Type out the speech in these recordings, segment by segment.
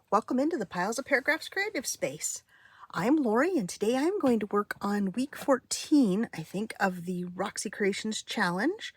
Welcome into the Piles of Paragraphs creative space. I'm Lori, and today I'm going to work on week 14, I think, of the Roxy Creations challenge,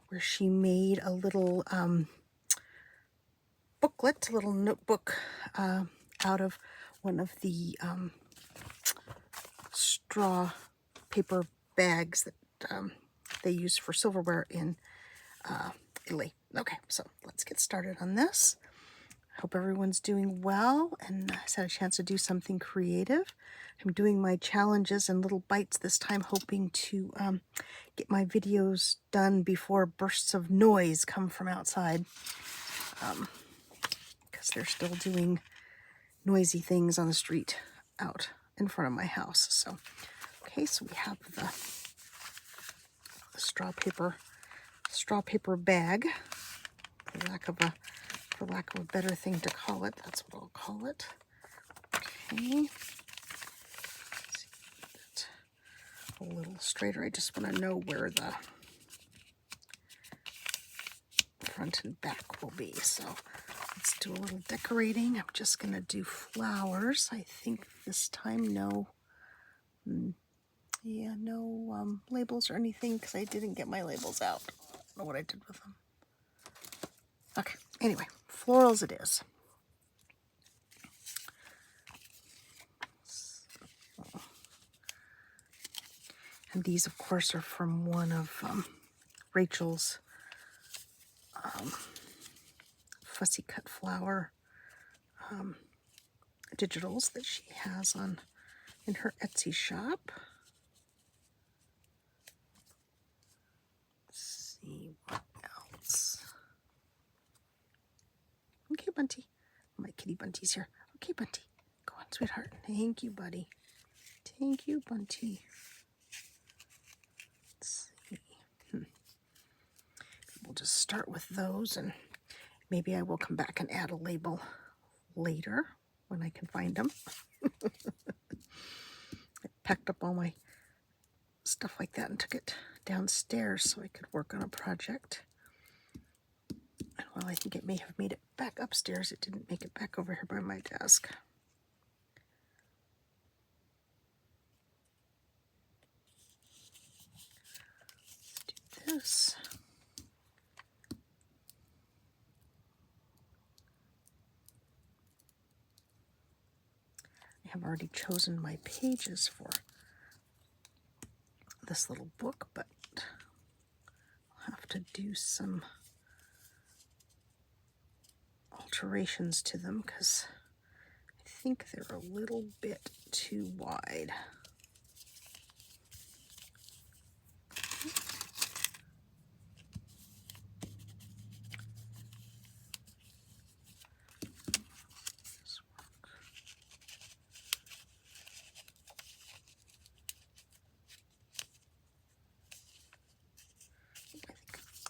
where she made a little booklet, a little notebook out of one of the straw paper bags that they use for silverware in Italy. Okay, so let's get started on this. Hope everyone's doing well and has had a chance to do something creative. I'm doing my challenges in little bites this time, hoping to get my videos done before bursts of noise come from outside, because they're still doing noisy things on the street out in front of my house. So, okay, so we have the straw paper bag, for lack of a better thing to call it. That's what I'll call it. Okay. A little straighter. I just want to know where the front and back will be. So let's do a little decorating. I'm just going to do flowers. I think this time no labels or anything, because I didn't get my labels out. I don't know what I did with them. Okay, anyway, florals it is. And these, of course, are from one of Rachel's fussy cut flower digitals that she has in her Etsy shop. Let's see what else. Okay, Bunty. My kitty Bunty's here. Okay, Bunty. Go on, sweetheart. Thank you, buddy. Thank you, Bunty. Let's see. We'll just start with those, and maybe I will come back and add a label later when I can find them. I packed up all my stuff like that and took it downstairs so I could work on a project. And while I think it may have made it back upstairs, it didn't make it back over here by my desk. Let's do this. I have already chosen my pages for this little book, but I'll have to do some alterations to them because I think they're a little bit too wide.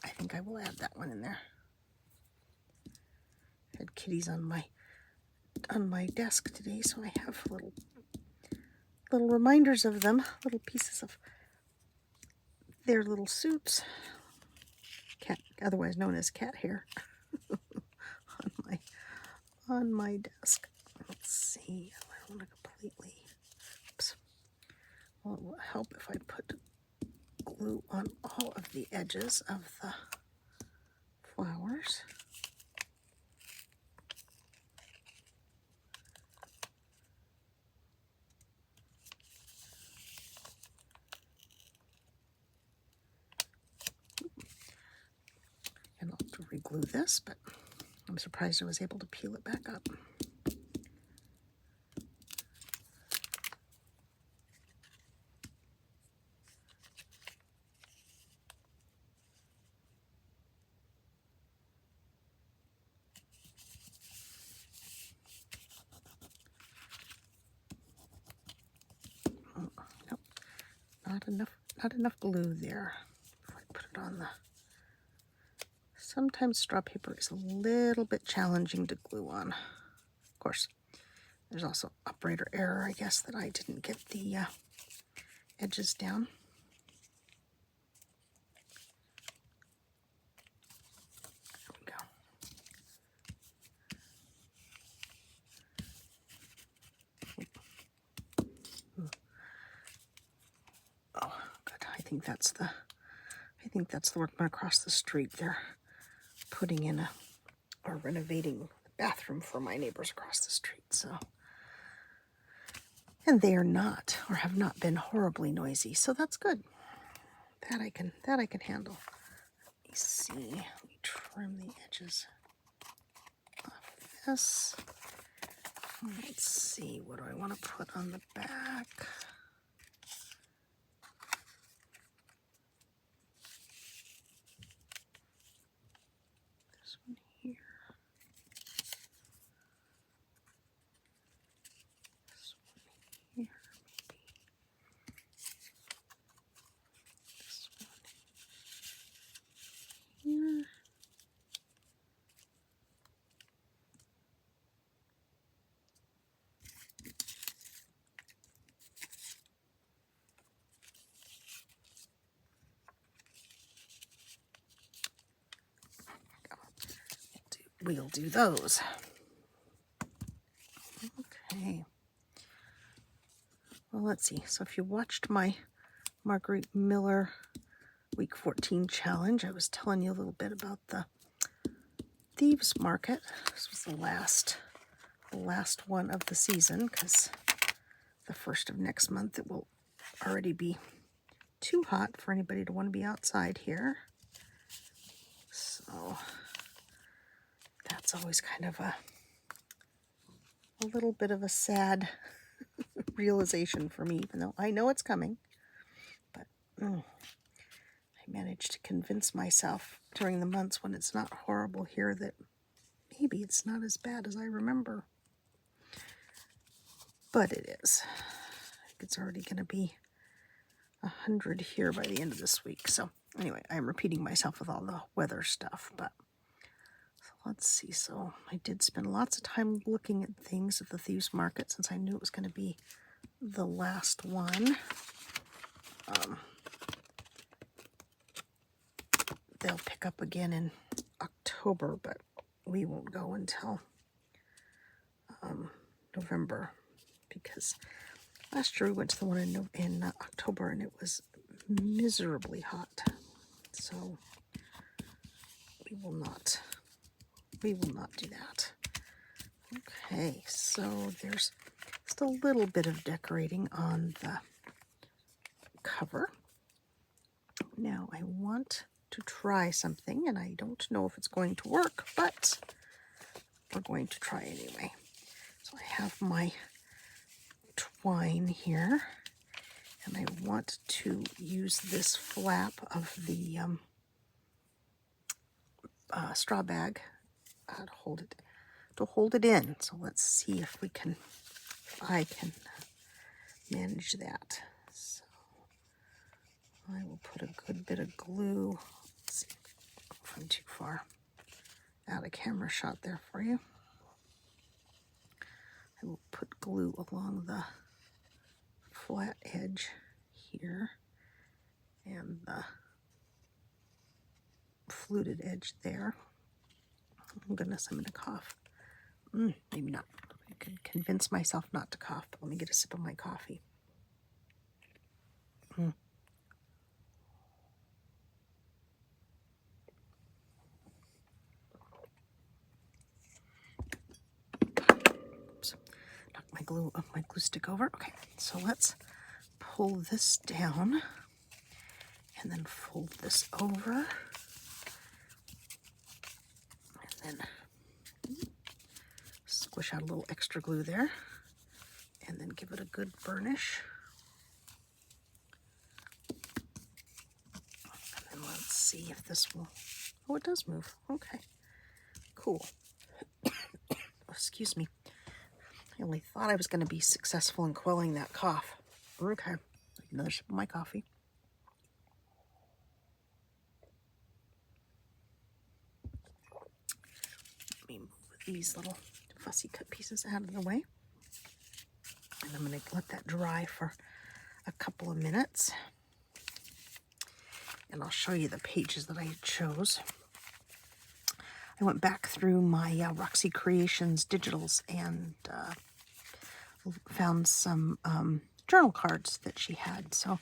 I think I will add that one in there. I had kitties on my desk today, so I have little reminders of them, little pieces of their little suits, cat, otherwise known as cat hair, on my desk. Let's see. I don't want to completely. Oops. Well, it will help if I put glue on all of the edges of the flowers. And I'll have to re-glue this, but I'm surprised I was able to peel it back up. Nope, not enough glue there. If I put it on the. Sometimes straw paper is a little bit challenging to glue on. Of course, there's also operator error, I guess, that I didn't get the edges down. There we go. think that's the workman across the street. They're putting in or renovating the bathroom for my neighbors across the street. So, and they are not or have not been horribly noisy, so that's good. That I can handle. Let me see. Let me trim the edges off this. Let's see. What do I want to put on the back? This one here. This one here, maybe. This one here. We'll do those. Okay. Well, let's see. So if you watched my Marguerite Miller week 14 challenge, I was telling you a little bit about the Thieves Market. This was the last one of the season, because the first of next month it will already be too hot for anybody to want to be outside here. So that's always kind of a little bit of a sad realization for me, even though I know it's coming. But I managed to convince myself during the months when it's not horrible here that maybe it's not as bad as I remember. But it is. I think it's already going to be 100 here by the end of this week. So anyway, I'm repeating myself with all the weather stuff, but so let's see. So I did spend lots of time looking at things at the Thieves Market since I knew it was going to be the last one. They'll pick up again in October, but we won't go until November, because last year we went to the one in October and it was miserably hot. So we will not do that. Okay, so there's just a little bit of decorating on the cover. Now I want to try something, and I don't know if it's going to work, but we're going to try anyway. So I have my twine here, and I want to use this flap of the straw bag to hold it in. So let's see if I can manage that. So I will put a good bit of glue. Let's see if I'm too far out of camera shot there for you. I will put glue along the flat edge here and the fluted edge there. Oh goodness, I'm going to cough. Maybe not. I could convince myself not to cough, but let me get a sip of my coffee. Oops. Knock my glue stick over. Okay, so let's pull this down and then fold this over. And then squish out a little extra glue there, and then give it a good burnish. And then let's see if this will, oh, it does move. Okay, cool. Excuse me. I only thought I was going to be successful in quelling that cough. Okay, another sip of my coffee. Let me move these little fussy cut pieces out of the way. And I'm going to let that dry for a couple of minutes. And I'll show you the pages that I chose. I went back through my Roxy Creations digitals and found some journal cards that she had. So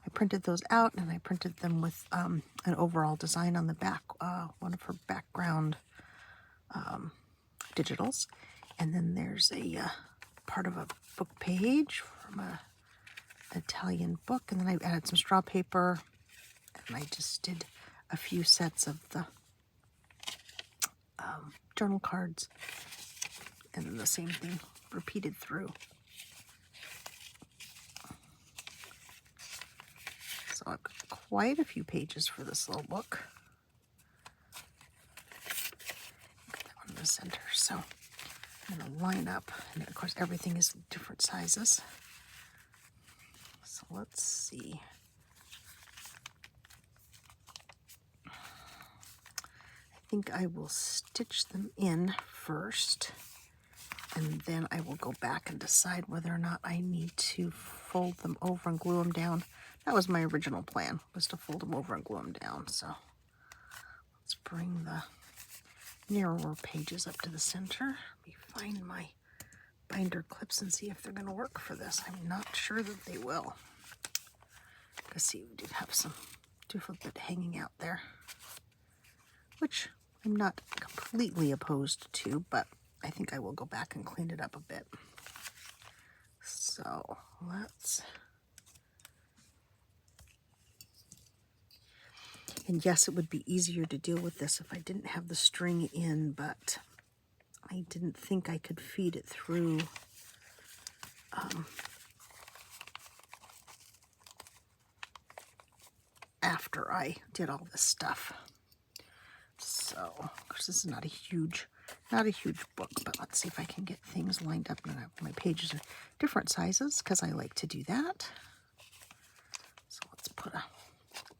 I printed those out, and I printed them with an overall design on the back, one of her background digitals. And then there's a part of a book page from an Italian book, and then I added some straw paper, and I just did a few sets of the journal cards, and then the same thing repeated through. So I've got quite a few pages for this little book. Got that one in the center. So I'm going to line up, and of course everything is different sizes. So let's see. I think I will stitch them in first, and then I will go back and decide whether or not I need to fold them over and glue them down. That was my original plan, was to fold them over and glue them down. So let's bring the narrower pages up to the center. Let me find my binder clips and see if they're going to work for this. I'm not sure that they will. Let's see, we did have some doodle bit hanging out there, which I'm not completely opposed to, but I think I will go back and clean it up a bit. So let's... And yes, it would be easier to deal with this if I didn't have the string in, but I didn't think I could feed it through after I did all this stuff. So, of course, this is not a huge book, but let's see if I can get things lined up. And my pages are different sizes because I like to do that. So let's put a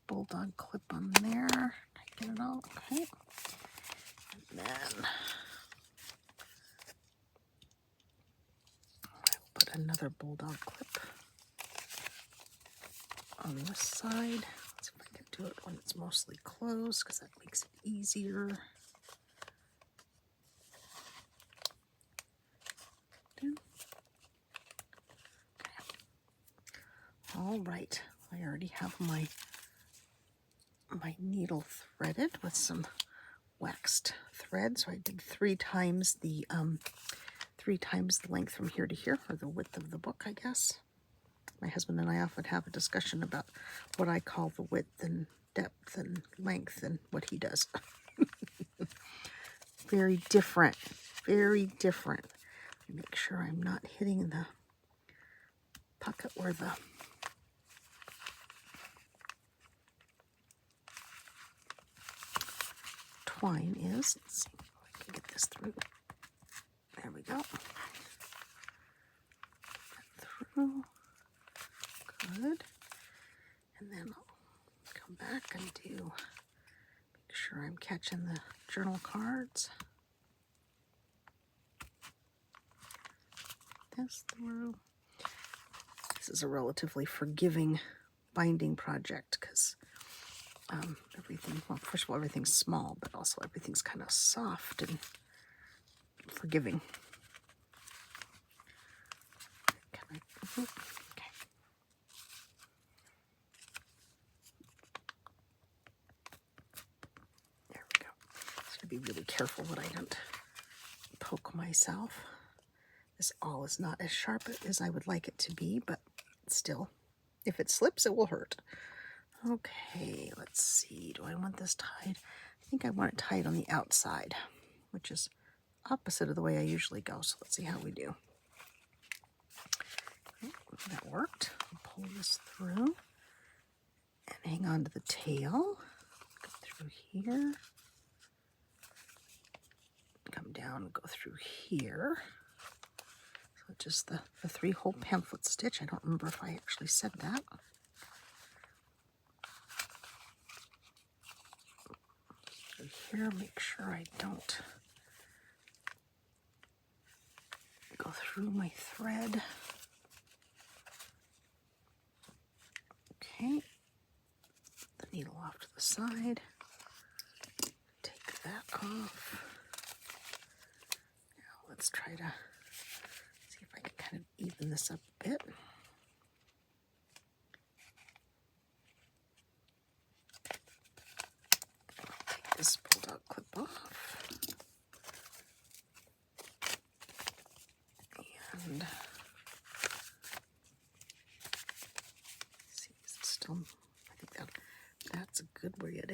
bulldog clip on there. Get it all okay. And then I'll put another bulldog clip on this side. Let's see if I can do it when it's mostly closed, because that makes it easier. Okay. All right, I already have my needle threaded with some waxed thread. So I did 3 times the 3 times the length from here to here, or the width of the book, I guess. My husband and I often have a discussion about what I call the width and depth and length and what he does. Very different, very different. Make sure I'm not hitting the pocket where the twine is. Let's see if I can get this through. There we go. Through. Good. And then I'll come back and make sure I'm catching the journal cards. This through. This is a relatively forgiving binding project because everything, well, first of all, everything's small, but also everything's kind of soft and forgiving. Okay. There we go. Just gotta be really careful that I don't poke myself. This awl is not as sharp as I would like it to be, but still, if it slips, it will hurt. Okay, let's see. Do I want this tied? I think I want it tied on the outside, which is opposite of the way I usually go. So let's see how we do. Okay, that worked. I'll pull this through and hang on to the tail. Go through here. Come down and go through here. So just the 3-hole pamphlet stitch. I don't remember if I actually said that. Through here, make sure I don't go through my thread. Okay, the needle off to the side. Take that off. Now let's try to see if I can kind of even this up a bit.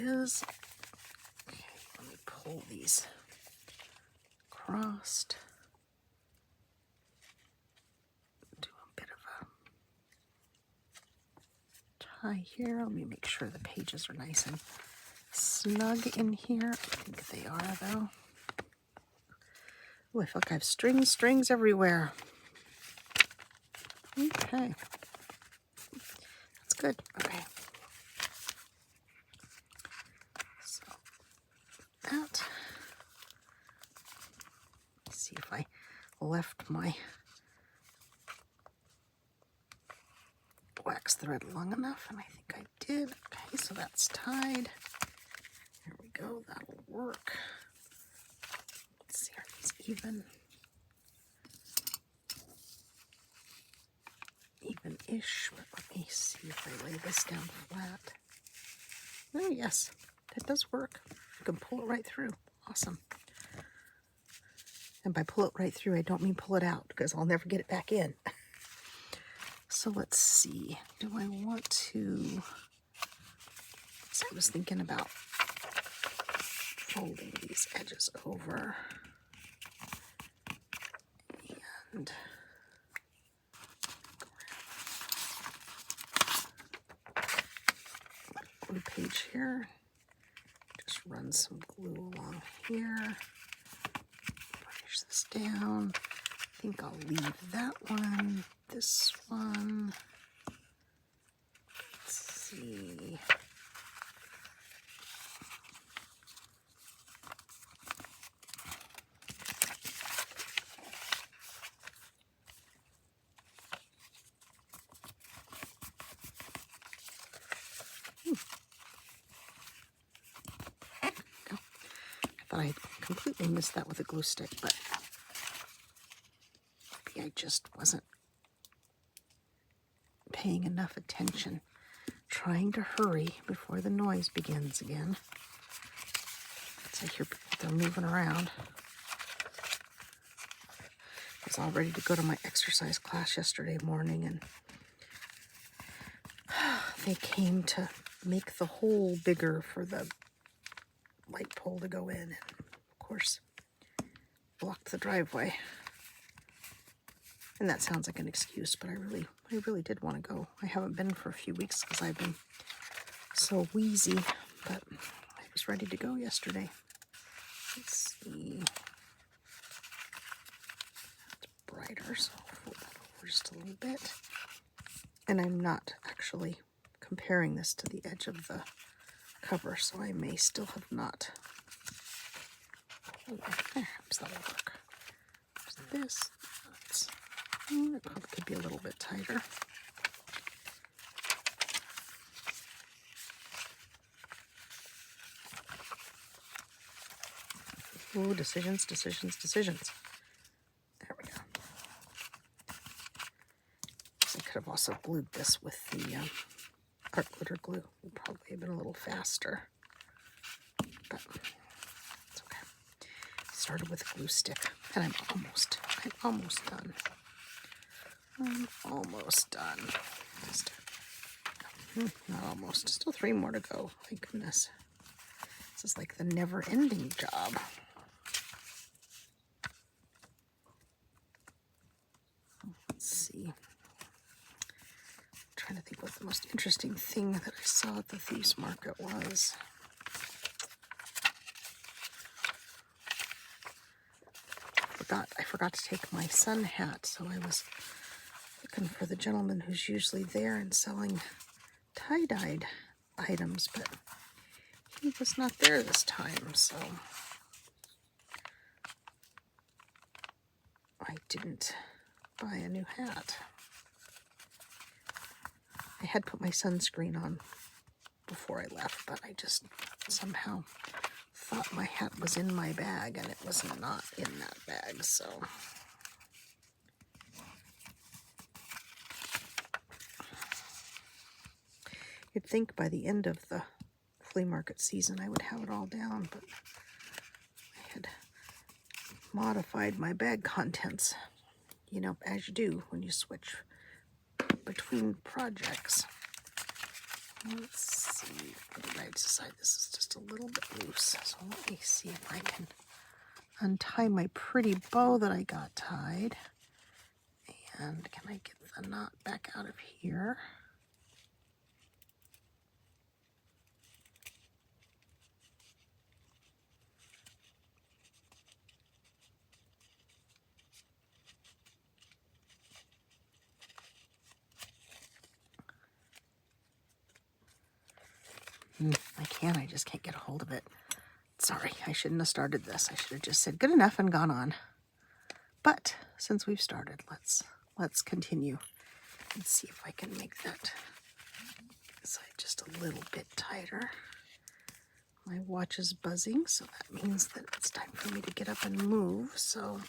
is. Okay, let me pull these crossed. Do a bit of a tie here. Let me make sure the pages are nice and snug in here. I think they are, though. Oh, I feel like I have strings everywhere. Okay. That's good. Okay. So that. Let's see if I left my wax thread long enough, and I think I did. Okay, so that's tied. There we go. That'll work. Let's see, are these even? Even-ish, but let me see if I lay this down flat. Oh, yes, that does work. You can pull it right through. Awesome. And by pull it right through, I don't mean pull it out, because I'll never get it back in. So let's see. Do I want to... So I was thinking about folding these edges over. And glue page here. Just run some glue along here. Push this down. I think I'll leave that one. This one. Let's see. I thought I completely missed that with a glue stick, but maybe I just wasn't paying enough attention, trying to hurry before the noise begins again. As I hear people, they're moving around. I was all ready to go to my exercise class yesterday morning, and they came to make the hole bigger for the light pole to go in, and of course blocked the driveway. And that sounds like an excuse, but I really did want to go. I haven't been for a few weeks because I've been so wheezy, but I was ready to go yesterday. Let's see. It's brighter, so I'll fold that over just a little bit. And I'm not actually comparing this to the edge of the cover, so I may still have not. Oh, perhaps that'll work. There's this. It probably could be a little bit tighter. Ooh, decisions. There we go. So I could have also glued this with the art glitter glue. Would probably have been a little faster, but it's okay. Started with a glue stick, and I'm almost done. Just, not almost. Still 3 more to go. My goodness. This is like the never-ending job. Let's see. I'm trying to think what the most interesting thing that I saw at the Thieves Market was. I forgot to take my sun hat, so I was looking for the gentleman who's usually there and selling tie-dyed items, but he was not there this time, so I didn't buy a new hat. I had put my sunscreen on before I left, but I just somehow thought my hat was in my bag, and it was not in that bag, so you'd think by the end of the flea market season I would have it all down, but I had modified my bag contents, you know, as you do when you switch between projects. Let's see. What did I decide? This is just a little bit loose. So let me see if I can untie my pretty bow that I got tied. And can I get the knot back out of here? I can, I just can't get a hold of it. Sorry, I shouldn't have started this. I should have just said good enough and gone on. But since we've started, let's continue and see if I can make that side just a little bit tighter. My watch is buzzing, so that means that it's time for me to get up and move. So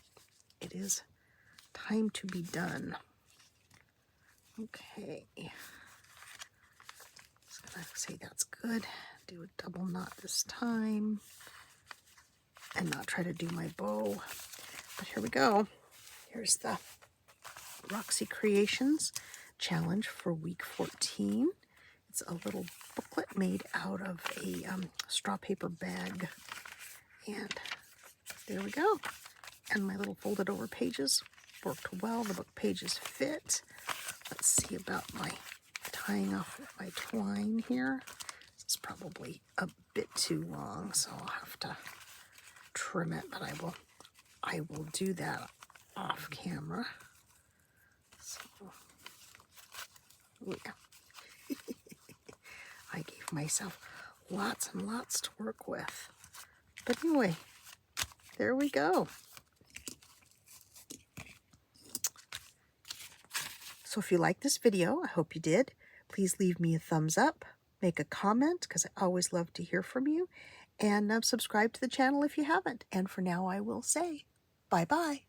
it is time to be done. Okay. Just gonna say that's good. Do a double knot this time and not try to do my bow. But here we go. Here's the Roxy Creations challenge for week 14. It's a little booklet made out of a straw paper bag. And there we go. And my little folded over pages worked well. The book pages fit. Let's see about my tying off with my twine here. This is probably a bit too long, so I'll have to trim it, but I will do that off camera. So, oh yeah. I gave myself lots and lots to work with. But anyway, there we go. So if you like this video, I hope you did, please leave me a thumbs up, make a comment, because I always love to hear from you, and subscribe to the channel if you haven't. And for now, I will say bye-bye.